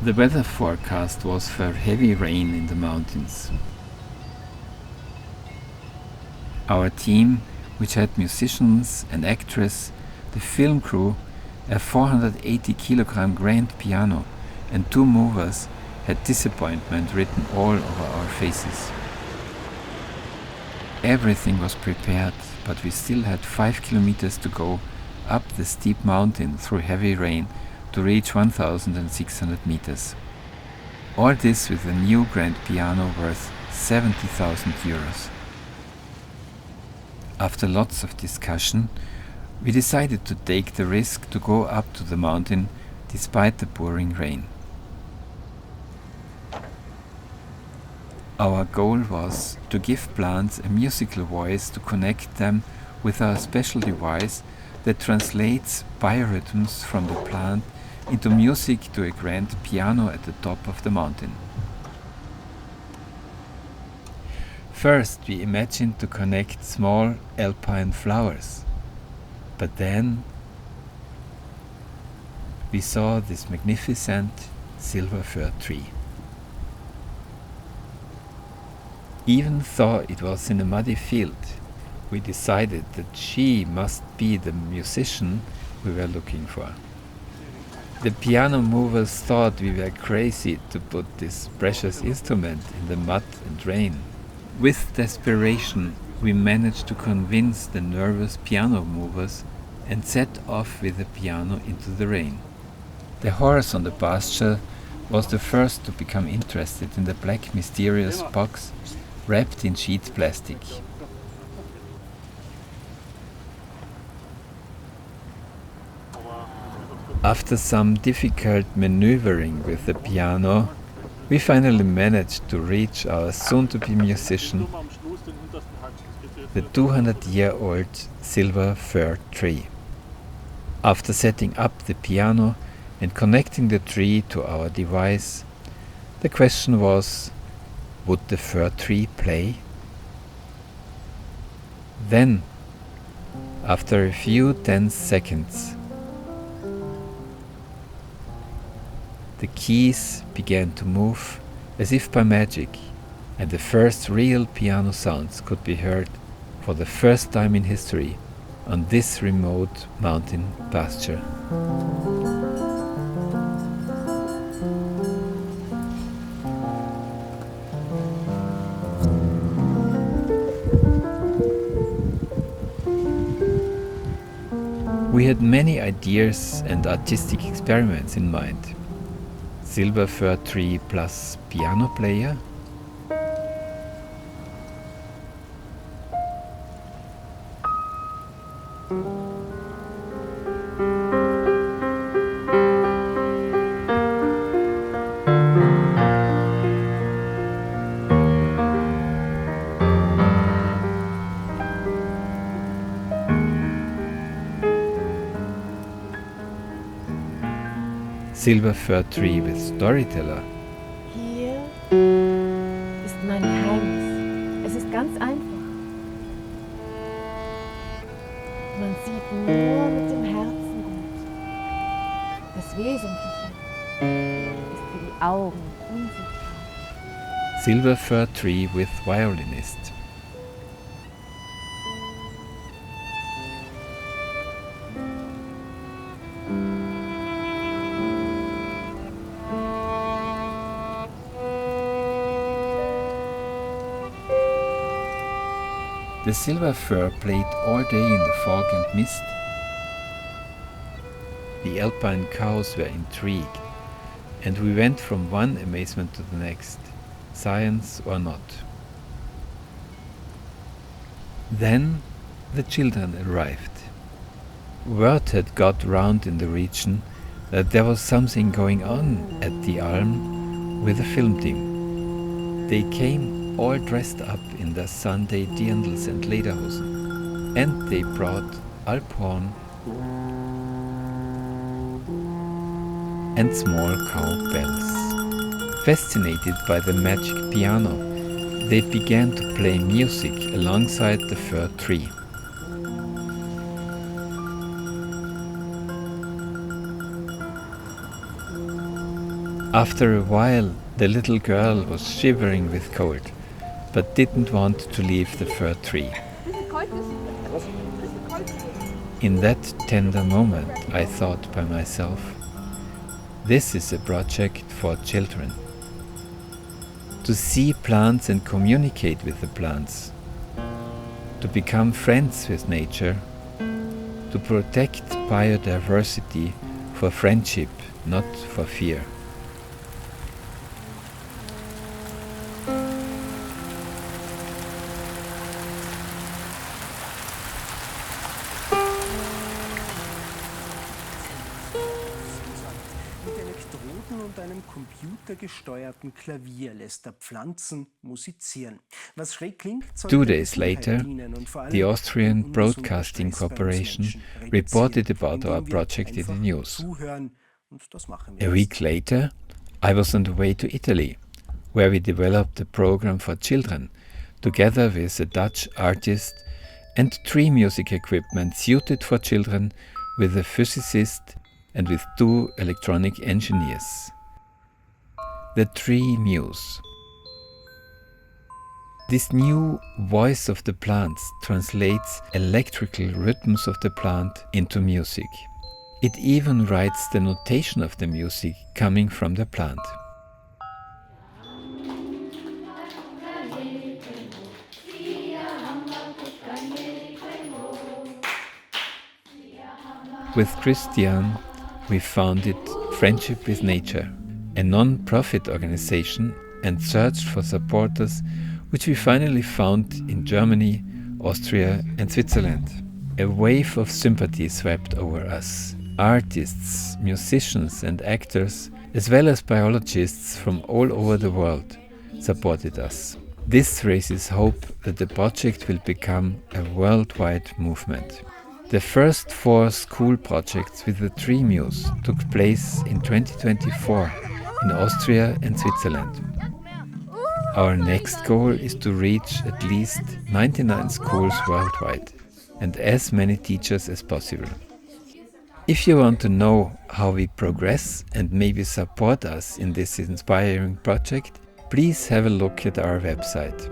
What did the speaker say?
The weather forecast was for heavy rain in the mountains. Our team, which had musicians, an actress, the film crew, a 480 kilogram grand piano, and 2 movers, had disappointment written all over our faces. Everything was prepared, but we still had 5 kilometers to go up the steep mountain through heavy rain to reach 1,600 meters. All this with a new grand piano worth 70,000 euros. After lots of discussion, we decided to take the risk to go up to the mountain despite the pouring rain. Our goal was to give plants a musical voice to connect them with our special device that translates biorhythms from the plant into music to a grand piano at the top of the mountain. First, we imagined to connect small alpine flowers, but then we saw this magnificent silver fir tree. Even though it was in a muddy field, we decided that she must be the musician we were looking for. The piano movers thought we were crazy to put this precious instrument in the mud and rain. With desperation, we managed to convince the nervous piano movers and set off with the piano into the rain. The horse on the pasture was the first to become interested in the black mysterious box wrapped in sheet plastic. After some difficult maneuvering with the piano, we finally managed to reach our soon-to-be musician, the 200-year-old silver fir tree. After setting up the piano and connecting the tree to our device, the question was, would the fir tree play? Then, after a few tense seconds, the keys began to move as if by magic, and the first real piano sounds could be heard for the first time in history on this remote mountain pasture. We had many ideas and artistic experiments in mind. Silver fir tree plus piano player? Silver fir tree with storyteller? Hier ist mein Geheimnis. Es ist ganz einfach. Man sieht nur mit dem Herzen gut. Das Wesentliche ist für die Augen unsichtbar. Silver fir tree with violinist. The silver fir played all day in the fog and mist. The alpine cows were intrigued, and we went from one amazement to the next, science or not. Then the children arrived. Word had got round in the region that there was something going on at the Alm with the film team. They came all dressed up in their Sunday dirndls and lederhosen, and they brought Alphorn and small cow bells. Fascinated by the magic piano, they began to play music alongside the fir tree. After a while, the little girl was shivering with cold, but didn't want to leave the fir tree. In that tender moment, I thought by myself, this is a project for children. To see plants and communicate with the plants. To become friends with nature. To protect biodiversity for friendship, not for fear. Mit Elektroden und einem computergesteuerten Klavier lässt er Pflanzen musizieren. Was schräg klingt, soll 2 days later, the Austrian Broadcasting Corporation reported about our project in the news. A week later, I was on the way to Italy, where we developed a program for children, together with a Dutch artist and tree music equipment suited for children, with a physicist and with 2 electronic engineers. The Tree Muse. This new voice of the plants translates electrical rhythms of the plant into music. It even writes the notation of the music coming from the plant. With Christian, we founded Friendship with Nature, a non-profit organization, and searched for supporters, which we finally found in Germany, Austria and Switzerland. A wave of sympathy swept over us. Artists, musicians and actors, as well as biologists from all over the world, supported us. This raises hope that the project will become a worldwide movement. The first 4 school projects with the Tree Muse took place in 2024 in Austria and Switzerland. Our next goal is to reach at least 99 schools worldwide and as many teachers as possible. If you want to know how we progress and maybe support us in this inspiring project, please have a look at our website.